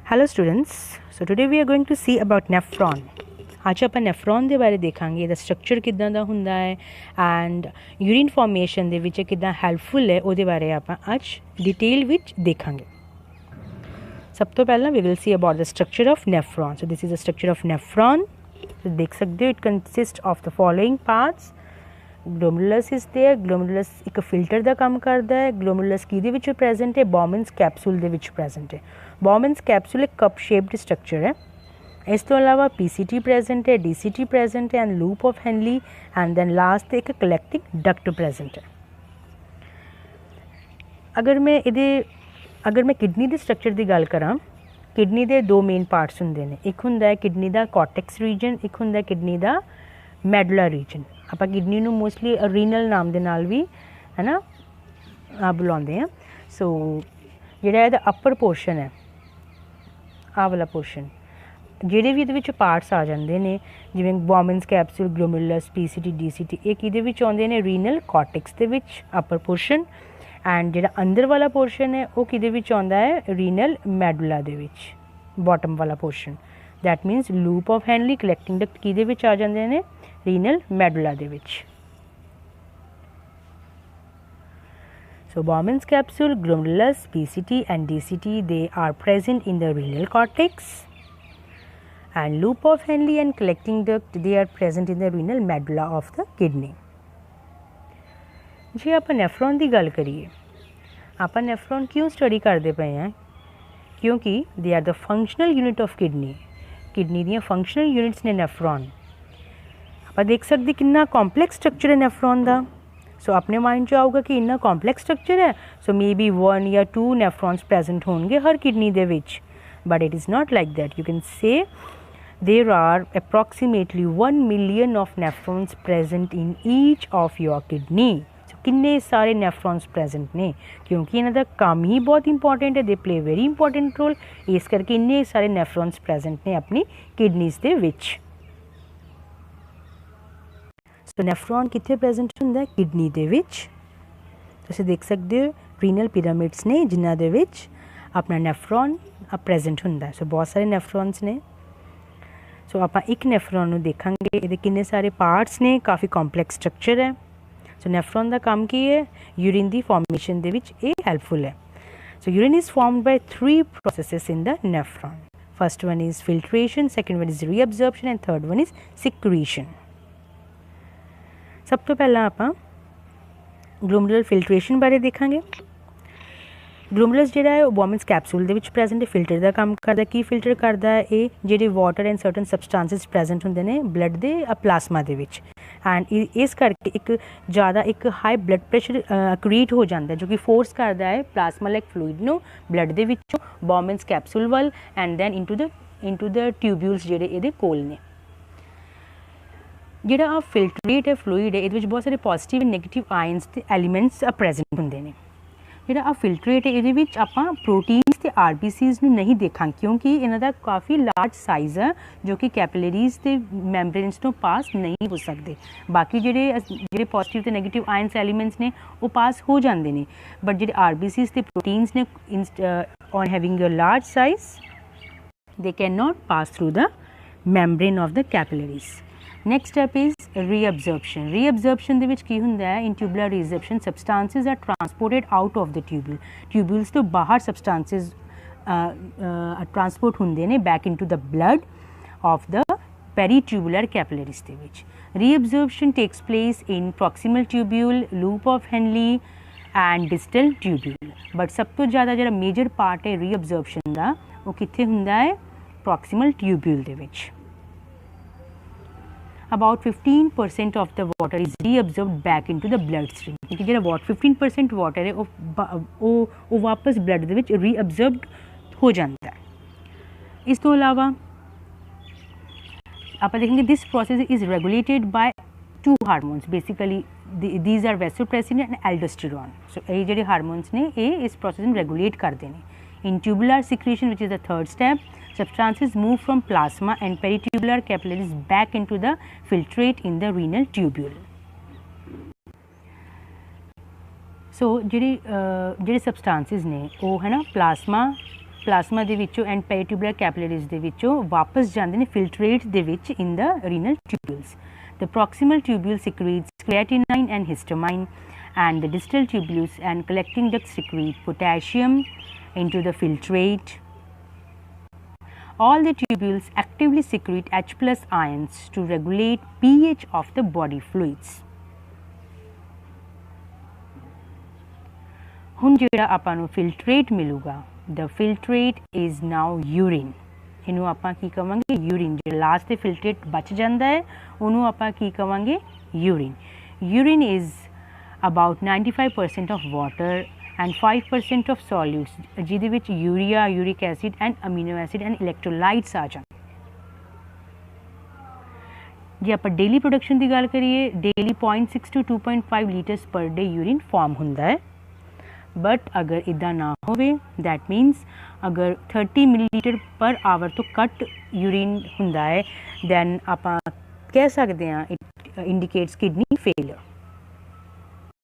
Hello students, so today we are going to see about nephron. आज ਆਪਾਂ nephron ਦੇ ਬਾਰੇ ਦੇਖਾਂਗੇ, ਇਹਦਾ ਸਟਰਕਚਰ ਕਿੱਦਾਂ ਦਾ ਹੁੰਦਾ ਹੈ ਐਂਡ ਯੂਰਿਨ ਫਾਰਮੇਸ਼ਨ ਦੇ ਵਿੱਚ ਕਿੱਦਾਂ ਹੈਲਪਫੁਲ ਹੈ ਉਹਦੇ ਬਾਰੇ ਆਪਾਂ ਅੱਜ ਡਿਟੇਲ ਵਿੱਚ ਦੇਖਾਂਗੇ। ਸਭ ਤੋਂ ਪਹਿਲਾਂ we will see about the structure of nephron. So this is the structure of nephron. So ਦੇਖ ਸਕਦੇ ਹੋ it consists of the following parts. Glomerulus is there. Glomerulus ਇੱਕ ਫਿਲਟਰ ਦਾ ਕੰਮ ਕਰਦਾ ਹੈ। Glomerulus ਕਿਹਦੇ ਵਿੱਚ ਪ੍ਰੈਜ਼ੈਂਟ ਹੈ? Bowman's capsule ਦੇ ਵਿੱਚ ਪ੍ਰੈਜ਼ੈਂਟ ਹੈ। Bowman's capsule ਇੱਕ cup shaped structure ਹੈ। ਇਸ ਤੋਂ ਇਲਾਵਾ PCT ਪ੍ਰੈਜ਼ੈਂਟ ਹੈ, DCT ਪ੍ਰੈਜ਼ੈਂਟ ਹੈ and loop of Henle and then last ਤੇ ਇੱਕ collecting duct ਪ੍ਰੈਜ਼ੈਂਟ ਹੈ। ਅਗਰ ਮੈਂ ਕਿਡਨੀ ਦੇ ਸਟਰਕਚਰ ਦੀ ਗੱਲ ਕਰਾਂ, ਕਿਡਨੀ ਦੇ ਦੋ ਮੇਨ ਪਾਰਟਸ ਹੁੰਦੇ ਨੇ। ਇੱਕ ਹੁੰਦਾ ਹੈ ਕਿਡਨੀ ਦਾ ਕੋਰਟੈਕਸ ਰੀਜਨ, ਇੱਕ ਹੁੰਦਾ ਕਿਡਨੀ ਦਾ ਮੈਡੂਲਾ ਰੀਜਨ। ਆਪਾਂ ਕਿਡਨੀ ਨੂੰ ਮੋਸਟਲੀ ਰੀਨਲ ਨਾਮ ਦੇ ਨਾਲ ਵੀ ਹੈ ਨਾ ਬੁਲਾਉਂਦੇ ਹਾਂ। ਸੋ ਜਿਹੜਾ ਇਹਦਾ ਅਪਰ ਪੋਰਸ਼ਨ ਹੈ, ਆਹ ਵਾਲਾ ਪੋਰਸ਼ਨ, ਜਿਹੜੇ ਵੀ ਇਹਦੇ ਵਿੱਚ ਪਾਰਟਸ ਆ ਜਾਂਦੇ ਨੇ ਜਿਵੇਂ ਬੌਮਨਸ ਕੈਪਸੂਲ, ਗਲੋਮਰੁਲਸ, PCT, DCT, ਇਹ ਕਿਹਦੇ ਵਿੱਚ ਆਉਂਦੇ ਨੇ? ਰੀਨਲ ਕੋਰਟੈਕਸ ਦੇ ਵਿੱਚ ਅਪਰ ਪੋਰਸ਼ਨ। ਐਂਡ ਜਿਹੜਾ ਅੰਦਰ ਵਾਲਾ ਪੋਰਸ਼ਨ ਹੈ ਉਹ ਕਿਹਦੇ ਵਿੱਚ ਆਉਂਦਾ ਹੈ? ਰੀਨਲ ਮੈਡੂਲਾ ਦੇ ਵਿੱਚ ਬੋਟਮ ਵਾਲਾ portion. That means loop of Henle, collecting duct ਕਿਹਦੇ ਵਿੱਚ ਆ ਜਾਂਦੇ ਨੇ? ਰੀਨਲ ਮੈਡੂਲਾ ਦੇ ਵਿੱਚ। So Bowman's capsule, glomerulus, PCT and DCT, they are present in the renal cortex, and loop of Henle and collecting duct, they are present in the renal medulla of the kidney. ਜੇ ਆਪਾਂ ਨੈਫਰੋਨ ਦੀ ਗੱਲ ਕਰੀਏ, ਆਪਾਂ ਨੈਫਰੋਨ ਕਿਉਂ study ਕਰਦੇ ਪਏ ਹਾਂ? ਕਿਉਂਕਿ they are the functional unit of kidney. Kidney ਦੀਆਂ ਫੰਕਸ਼ਨਲ ਯੂਨਿਟਸ ਨੇ ਨੈਫਰੋਨ। ਆਪਾਂ ਦੇਖ ਸਕਦੇ ਕਿੰਨਾ ਕੰਪਲੈਕਸ ਸਟਰਕਚਰ ਹੈ ਨੈਫਰੋਨ ਦਾ। ਸੋ ਆਪਣੇ ਮਾਈਂਡ 'ਚ ਆਊਗਾ ਕਿ ਇੰਨਾ ਕੰਪਲੈਕਸ ਸਟਰਕਚਰ ਹੈ, ਸੋ ਮੇ ਬੀ 1 ਜਾਂ 2 ਨੈਫਰੋਨਸ ਪ੍ਰੈਜ਼ੈਂਟ ਹੋਣਗੇ ਹਰ ਕਿਡਨੀ ਦੇ ਵਿੱਚ, but it is not like that. You can say there are approximately 1 million of nephrons present in each of your kidney. So ਕਿੰਨੇ ਸਾਰੇ ਨੈਫਰੋਨਸ ਪ੍ਰੈਜ਼ੈਂਟ ਨੇ, ਕਿਉਂਕਿ ਇਹਨਾਂ ਦਾ ਕੰਮ ਹੀ ਬਹੁਤ ਇੰਪੋਰਟੈਂਟ ਹੈ। ਦੇ ਪਲੇ ਵੈਰੀ ਇੰਪੋਰਟੈਂਟ ਰੋਲ, ਇਸ ਕਰਕੇ ਇੰਨੇ ਸਾਰੇ ਨੈਫਰੋਨਸ ਪ੍ਰੈਜ਼ੈਂਟ ਨੇ ਆਪਣੀ ਕਿਡਨੀਜ਼ ਦੇ ਵਿੱਚ। ਸੋ ਨੈਫਰੋਨ ਕਿੱਥੇ ਪ੍ਰੈਜ਼ੈਂਟ ਹੁੰਦਾ ਹੈ? ਕਿਡਨੀ ਦੇ ਵਿੱਚ। ਤੁਸੀਂ ਦੇਖ ਸਕਦੇ ਹੋ ਰੀਨਲ ਪਿਰਾਮਿਡਸ ਨੇ ਜਿਨ੍ਹਾਂ ਦੇ ਵਿੱਚ ਆਪਣਾ ਨੈਫਰੋਨ ਪ੍ਰੈਜ਼ੈਂਟ ਹੁੰਦਾ ਹੈ। ਸੋ ਬਹੁਤ ਸਾਰੇ ਨੈਫਰੋਨਸ ਨੇ। ਸੋ ਆਪਾਂ ਇੱਕ ਨੈਫਰੋਨ ਨੂੰ ਦੇਖਾਂਗੇ, ਇਹਦੇ ਕਿੰਨੇ ਸਾਰੇ ਪਾਰਟਸ ਨੇ, ਕਾਫੀ ਕੰਪਲੈਕਸ ਸਟਰਕਚਰ ਹੈ। ਸੋ ਨੈਫਰੋਨ ਦਾ ਕੰਮ ਕੀ ਹੈ? ਯੂਰਿਨ ਦੀ ਫਾਰਮੇਸ਼ਨ ਦੇ ਵਿੱਚ ਇਹ ਹੈਲਪਫੁਲ ਹੈ। So urine is formed by 3 processes in the nephron. First one is filtration, second one is reabsorption and third one is secretion. ਸਭ ਤੋਂ ਪਹਿਲਾਂ ਆਪਾਂ ਗਲੋਮਰੂਲਰ ਫਿਲਟਰੇਸ਼ਨ ਬਾਰੇ ਦੇਖਾਂਗੇ। ਗਲੋਮਰੁਲਸ ਜਿਹੜਾ ਹੈ ਉਹ ਬੌਮਨਸ ਕੈਪਸੂਲ ਦੇ ਵਿੱਚ ਪ੍ਰੈਜ਼ੈਂਟ ਹੈ, ਫਿਲਟਰ ਦਾ ਕੰਮ ਕਰਦਾ। ਕੀ ਫਿਲਟਰ ਕਰਦਾ ਹੈ? ਇਹ ਜਿਹੜੇ ਵਾਟਰ ਐਂਡ ਸਰਟਨ ਸਬਸਟੈਂਸਿਸ ਪ੍ਰੈਜ਼ੈਂਟ ਹੁੰਦੇ ਨੇ ਬਲੱਡ ਦੇ ਪਲਾਸਮਾ ਦੇ ਵਿੱਚ, ਐਂਡ ਇਸ ਕਰਕੇ ਇੱਕ ਹਾਈ ਬਲੱਡ ਪ੍ਰੈਸ਼ਰ ਕ੍ਰੀਏਟ ਹੋ ਜਾਂਦਾ ਜੋ ਕਿ ਫੋਰਸ ਕਰਦਾ ਹੈ ਪਲਾਸਮਾ ਲਾਈਕ ਫਲੂਇਡ ਨੂੰ ਬਲੱਡ ਦੇ ਵਿੱਚੋਂ ਬੌਮਨਸ ਕੈਪਸੂਲ ਵੱਲ ਐਂਡ ਦੈਨ ਇਨਟੂ ਦ ਟਿਊਬਿਊਲਸ ਜਿਹੜੇ ਇਹਦੇ ਕੋਲ ਨੇ। ਜਿਹੜਾ ਆ ਫਿਲਟਰੇਟ ਹੈ ਫਲੂਇਡ ਹੈ, ਇਹਦੇ ਵਿੱਚ ਬਹੁਤ ਸਾਰੇ ਪੋਜ਼ੀਟਿਵ ਐਂਡ ਨੈਗੇਟਿਵ ਆਇਨਸ ਅਤੇ ਐਲੀਮੈਂਟਸ ਪ੍ਰੈਜ਼ੈਂਟ ਹੁੰਦੇ ਨੇ। ਜਿਹੜਾ ਆ ਫਿਲਟਰੇਟ ਹੈ ਇਹਦੇ ਵਿੱਚ ਆਪਾਂ ਪ੍ਰੋਟੀਨਸ ਅਤੇ RBCs ਨੂੰ ਨਹੀਂ ਦੇਖਾਂਗੇ, ਕਿਉਂਕਿ ਇਹਨਾਂ ਦਾ ਕਾਫੀ ਲਾਰਜ ਸਾਈਜ਼ ਹੈ ਜੋ ਕਿ ਕੈਪਿਲਰੀਜ਼ ਅਤੇ ਮੈਂਬਰੇਨਸ ਤੋਂ ਪਾਸ ਨਹੀਂ ਹੋ ਸਕਦੇ। ਬਾਕੀ ਜਿਹੜੇ ਪੋਜ਼ੀਟਿਵ ਅਤੇ ਨੈਗੇਟਿਵ ਆਇਨਸ ਐਲੀਮੈਂਟਸ ਨੇ ਉਹ ਪਾਸ ਹੋ ਜਾਂਦੇ ਨੇ, ਬਟ ਜਿਹੜੇ RBCs ਅਤੇ ਪ੍ਰੋਟੀਨਸ ਨੇ on having a large size they can not pass through the membrane of the capillaries. Next step is reabsorption. Reabsorption ਦੇ ਵਿੱਚ ਕੀ ਹੁੰਦਾ ਹੈ? In tubular reabsorption, substances are transported out of the tubule. Tubules ਤੋਂ ਬਾਹਰ substances transport ਹੁੰਦੇ ਨੇ back into the blood of the peritubular capillaries ਦੇ ਵਿੱਚ। Reabsorption takes place in proximal tubule, loop of Henle and distal tubule. But ਸਭ ਤੋਂ ਜ਼ਿਆਦਾ ਜਿਹੜਾ ਮੇਜਰ ਪਾਰਟ ਹੈ reabsorption ਦਾ ਉਹ ਕਿੱਥੇ ਹੁੰਦਾ ਹੈ? proximal tubule ਦੇ ਵਿੱਚ। About 15% of the water is reabsorbed back into the blood stream, ਕਿਉਂਕਿ ਜਿਹੜਾ 15% ਵਾਟਰ ਹੈ ਉਹ ਵਾਪਸ ਬਲੱਡ ਦੇ ਵਿੱਚ ਰੀਅਬਜ਼ਰਬਡ ਹੋ ਜਾਂਦਾ ਹੈ। ਇਸ ਤੋਂ ਇਲਾਵਾ ਆਪਾਂ ਦੇਖਾਂਗੇ this process is regulated by 2 hormones. Basically these are vasopressin and aldosterone. So ਇਹ ਜਿਹੜੇ ਹਾਰਮੋਨਸ ਨੇ ਇਹ ਇਸ ਪ੍ਰੋਸੈਸ ਨੂੰ ਰੈਗੂਲੇਟ ਕਰਦੇ ਨੇ। In tubular secretion, which is the third step, substances move from plasma and peritubular capillaries back into the filtrate in the renal tubule. So ਜਿਹੜੇ substances ਨੇ ਉਹ ਹੈ ਨਾ ਪਲਾਸਮਾ ਪਲਾਜ਼ਮਾ ਦੇ ਵਿੱਚੋਂ ਐਂਡ ਪੈਰੀਟਿਊਬਲਰ ਕੈਪਿਲਰੀਜ਼ ਦੇ ਵਿੱਚੋਂ ਵਾਪਸ ਜਾਂਦੇ ਨੇ ਫਿਲਟਰੇਟ ਦੇ ਵਿੱਚ ਇਨ ਦ renal ਟਿਊਬਿਊਲਸ। The proximal tubule secretes creatinine and histamine, and the distal tubules and collecting ducts secrete potassium into the filtrate. All the tubules actively secrete H+ ions to regulate pH of the body fluids. ਹੁਣ ਜਿਹੜਾ ਆਪਾਂ ਨੂੰ ਫਿਲਟਰੇਟ ਮਿਲੂਗਾ, the filtrate is now urine. ਇਹਨੂੰ ਆਪਾਂ ਕੀ ਕਵਾਂਗੇ? Urine. ਜਿਹੜਾ ਲਾਸਟ ਤੇ ਫਿਲਟਰੇਟ ਬਚ ਜਾਂਦਾ ਹੈ ਉਹਨੂੰ ਆਪਾਂ ਕੀ ਕਵਾਂਗੇ? Urine. Urine is about 95% of water and 5% of solutes, ਜਿਹਦੇ ਵਿੱਚ urea, uric acid and amino acid and electrolytes ਆ ਜਾਣ। ਜੇ ਆਪਾਂ ਡੇਲੀ ਪ੍ਰੋਡਕਸ਼ਨ ਦੀ ਗੱਲ ਕਰੀਏ, ਡੇਲੀ 0.6 to 2.5 ਲੀਟਰਸ ਪਰ ਡੇ ਯੂਰਿਨ ਫਾਰਮ ਹੁੰਦਾ ਹੈ। बट अगर इदा ना होवे, दैट मीनस अगर 30 मिलीलीटर पर आवर तो घट यूरिन हुंदा है, दैन आपां कह सकते हैं इट इंडिकेट्स किडनी